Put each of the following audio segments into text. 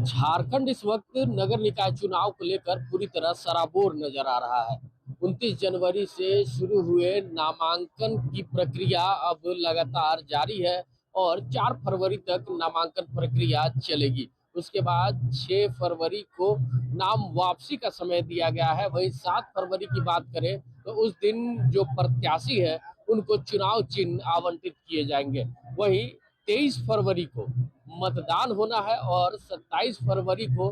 झारखंड इस वक्त नगर निकाय चुनाव को लेकर पूरी तरह सराबोर नजर आ रहा है। 29 जनवरी से शुरू हुए नामांकन की प्रक्रिया अब लगातार जारी है और 4 फरवरी तक नामांकन प्रक्रिया चलेगी। उसके बाद 6 फरवरी को नाम वापसी का समय दिया गया है। वहीं 7 फरवरी की बात करें तो उस दिन जो प्रत्याशी है उनको चुनाव चिन्ह आवंटित किए जाएंगे। वहीं 23 फरवरी को मतदान होना है और 27 फरवरी को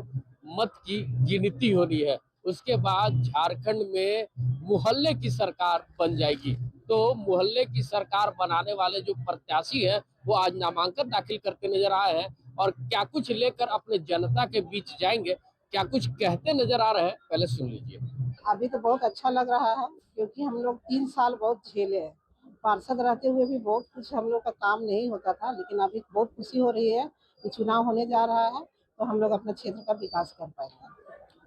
मत की गिनती होनी है। उसके बाद झारखंड में मुहल्ले की सरकार बन जाएगी। तो मुहल्ले की सरकार बनाने वाले जो प्रत्याशी हैं वो आज नामांकन दाखिल करते नजर आए हैं और क्या कुछ लेकर अपने जनता के बीच जाएंगे, क्या कुछ कहते नजर आ रहे हैं, पहले सुन लीजिए। अभी तो बहुत अच्छा लग रहा है क्योंकि हम लोग 3 साल बहुत झेले हैं। पार्षद रहते हुए भी बहुत कुछ हम लोग का काम नहीं होता था, लेकिन अभी बहुत खुशी हो रही है कि चुनाव होने जा रहा है तो हम लोग अपने क्षेत्र का विकास कर पाएंगे।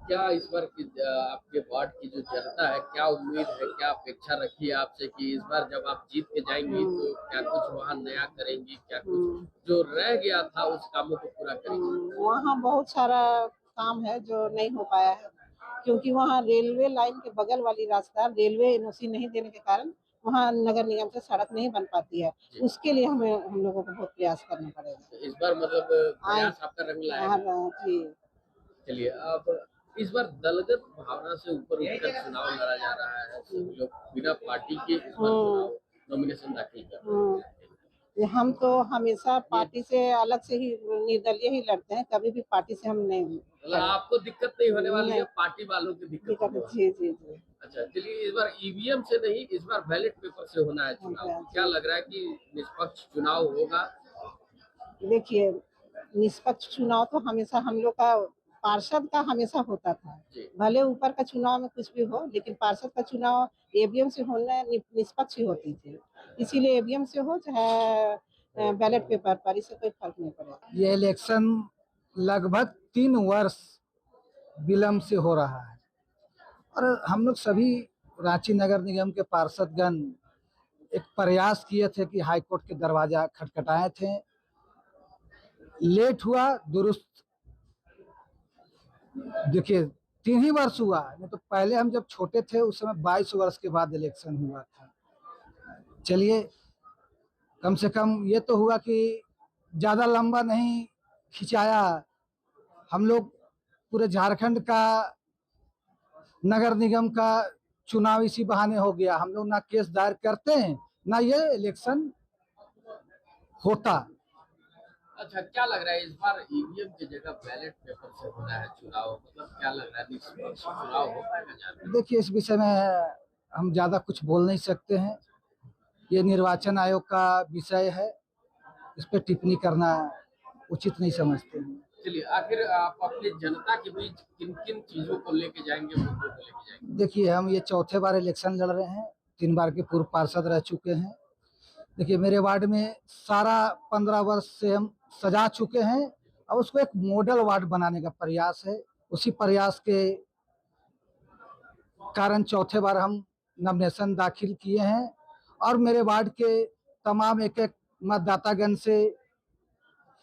क्या इस बार की आपके वार्ड की जो जनता है, क्या उम्मीद है, क्या अपेक्षा रखी है आपसे कि इस बार जब आप जीत के जाएंगी तो क्या कुछ वहाँ नया करेंगी, क्या कुछ जो रह गया था उस कामों को पूरा करेंगी? वहाँ बहुत सारा काम है जो नहीं हो पाया है क्योंकि वहाँ रेलवे लाइन के बगल वाली रास्ता रेलवे एनओसी नहीं देने के कारण वहाँ नगर निगम से सड़क नहीं बन पाती है। उसके लिए हम लोगों को बहुत प्रयास करना पड़ेगा। तो इस बार मतलब प्रयास आपका रंग लाएगा। जी। चलिए, अब इस बार दलगत भावना से ऊपर उठकर चुनाव लड़ा जा रहा है। सभी लोग बिना पार्टी के इस बार चुनाव नॉमिनेशन दाखिल कर रहे हैं। हम तो हमेशा पार्टी से अलग से ही निर्दलीय ही लड़ते हैं, कभी भी पार्टी से हम नहीं। मतलब आपको दिक्कत नहीं होने वाली है, पार्टी वालों की दिक्कत होने वाली है। जी जी जी। अच्छा, चलिए, इस बार ईवीएम से नहीं, इस बार बैलेट पेपर से होना है चुनाव। क्या लग रहा है कि निष्पक्ष चुनाव होगा? देखिए, निष्पक्ष चुनाव तो हमेशा हम लोग का पार्षद का हमेशा होता था। भले ऊपर का चुनाव में कुछ भी हो, लेकिन पार्षद का चुनाव ईवीएम से होने निष्पक्ष ही होती थी। इसीलिए ईवीएम से हो चाहे बैलेट पेपर पर, इससे कोई फर्क नहीं पड़ेगा। ये इलेक्शन लगभग 3 वर्ष विलम्ब से हो रहा है और हम लोग सभी रांची नगर निगम के पार्षदगण एक प्रयास किए थे कि हाईकोर्ट के दरवाजा खटखटाए थे। लेट हुआ, दुरुस्त। देखिए, 3 ही वर्ष हुआ, नहीं तो पहले हम जब छोटे थे उस समय 22 वर्ष के बाद इलेक्शन हुआ था। चलिए, कम से कम ये तो हुआ कि ज़्यादा लंबा नहीं खिंचाया। हम लोग पूरे झारखंड का नगर निगम का चुनाव इसी बहाने हो गया। हम लोग ना केस दायर करते हैं ना ये इलेक्शन होता। अच्छा, क्या लग रहा है इस बार ईवीएम की जगह बैलेट पेपर से होना है चुनाव? मतलब क्या लग रहा है, निष्पक्ष चुनाव हो पाएगा झारखंड? देखिए, इस विषय में हम ज़्यादा कुछ बोल नहीं सकते हैं। ये निर्वाचन आयोग का विषय है, इस पर टिप्पणी करना उचित नहीं समझते हैं। चलिए, आखिर आप अपनी जनता के बीच किन किन चीजों को लेके जाएंगे, मुद्दों को लेके जाएंगे? देखिए, हम ये चौथे बार इलेक्शन लड़ रहे हैं, 3 बार के पूर्व पार्षद रह चुके हैं। देखिए, मेरे वार्ड में सारा 15 वर्ष से हम सजा चुके हैं और उसको एक मॉडल वार्ड बनाने का प्रयास है। उसी प्रयास के कारण चौथे बार हम नॉमिनेशन दाखिल किए हैं और मेरे वार्ड के तमाम एक एक मतदातागण से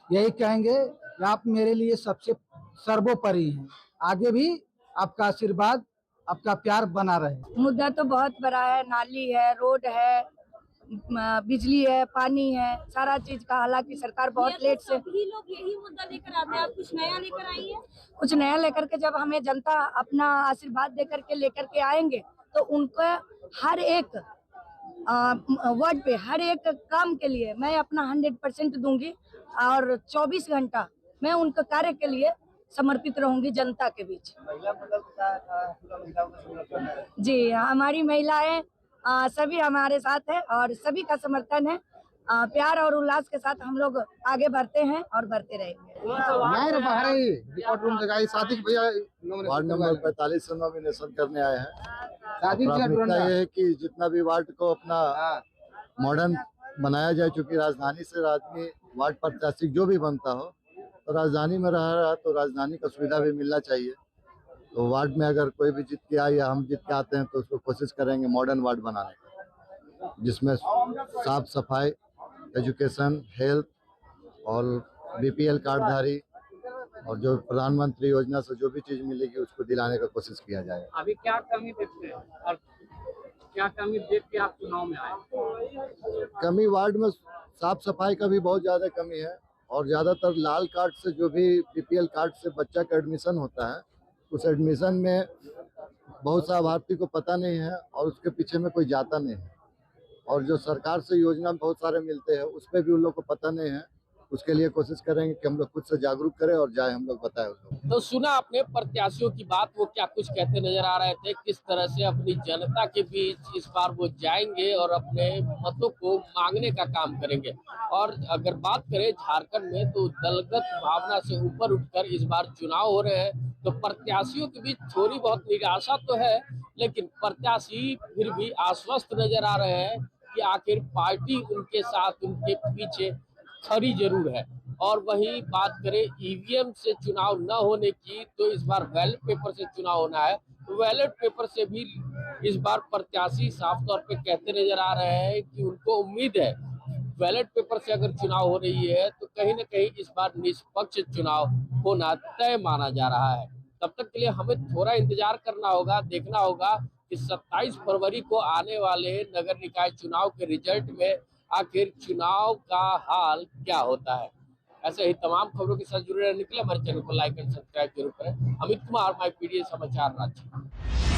यही कहेंगे कि आप मेरे लिए सबसे सर्वोपरि हैं। आगे भी आपका आशीर्वाद, आपका प्यार बना रहे। मुद्दा तो बहुत बड़ा है, नाली है, रोड है, बिजली है, पानी है, सारा चीज का। हालांकि सरकार बहुत लेट से, सभी लोग यही मुद्दा लेकर आते हैं, आप कुछ नया लेकर आई हैं? कुछ नया लेकर के जब हमें जनता अपना आशीर्वाद देकर के लेकर के आएंगे तो उनको हर एक वार्ड पे हर एक काम के लिए मैं अपना 100% दूंगी और 24 घंटा मैं उनके कार्य के लिए समर्पित रहूंगी जनता के बीच। जी, हमारी महिलाएं सभी हमारे साथ है और सभी का समर्थन है। प्यार और उल्लास के साथ हम लोग आगे बढ़ते हैं और बढ़ते रहेंगे। वार्ड नंबर 45 से नॉमिनेशन करने आए हैं। प्राथमिकता ये है कि जितना भी वार्ड को अपना मॉडर्न बनाया जाए, चूँकि राजधानी से आदमी वार्ड प्रत्याशी जो भी बनता हो तो राजधानी में रह रहा तो राजधानी का सुविधा भी मिलना चाहिए। तो वार्ड में अगर कोई भी जीत के आए या हम जीत के आते हैं तो उसको कोशिश करेंगे मॉडर्न वार्ड बनाने का, जिसमें साफ सफाई, एजुकेशन, हेल्थ और बीपीएल कार्डधारी और जो प्रधानमंत्री योजना से जो भी चीज मिलेगी उसको दिलाने का कोशिश किया जाएगा। अभी क्या कमी देखते हैं और क्या कमी देख के आप चुनाव में आए? कमी वार्ड में साफ सफाई का भी बहुत ज्यादा कमी है और ज्यादातर लाल कार्ड से जो भी बीपीएल कार्ड से बच्चा का एडमिशन होता है उस एडमिशन में बहुत सा लाभार्थी को पता नहीं है और उसके पीछे में कोई जाता नहीं है और जो सरकार से योजना बहुत सारे मिलते हैं उस पर भी उन लोग को पता नहीं है। उसके लिए कोशिश करेंगे कि हम लोग खुद से जागरूक करें और जाए हम लोग बताएं उन लोग। तो सुना आपने प्रत्याशियों की बात, वो क्या कुछ कहते नजर आ रहे थे, किस तरह से अपनी जनता के बीच इस बार वो जाएंगे और अपने मतों को मांगने का काम करेंगे। और अगर बात करें झारखंड में तो दलगत भावना से ऊपर उठकर इस बार चुनाव हो रहे हैं, तो प्रत्याशियों के बीच थोड़ी बहुत निराशा तो है, लेकिन प्रत्याशी फिर भी आश्वस्त नजर आ रहे हैं कि आखिर पार्टी उनके साथ, उनके पीछे खरी जरूर है। और वही बात करें ईवीएम से चुनाव न होने की, तो इस बार बैलेट पेपर से चुनाव होना है, तो बैलेट पेपर से भी इस बार प्रत्याशी साफ तौर पे कहते नजर आ रहे हैं कि उनको उम्मीद है बैलेट पेपर से अगर चुनाव हो रही है तो कहीं ना कहीं इस बार निष्पक्ष चुनाव होना तय माना जा रहा है। तब तक के लिए हमें थोड़ा इंतजार करना होगा, देखना होगा कि 27 फरवरी को आने वाले नगर निकाय चुनाव के रिजल्ट में आखिर चुनाव का हाल क्या होता है। ऐसे ही तमाम खबरों के साथ जुड़े रहने के लिए हमारे चैनल को लाइक एंड सब्सक्राइब जरूर करें। अमित कुमार, माई पीडीए समाचार रांची।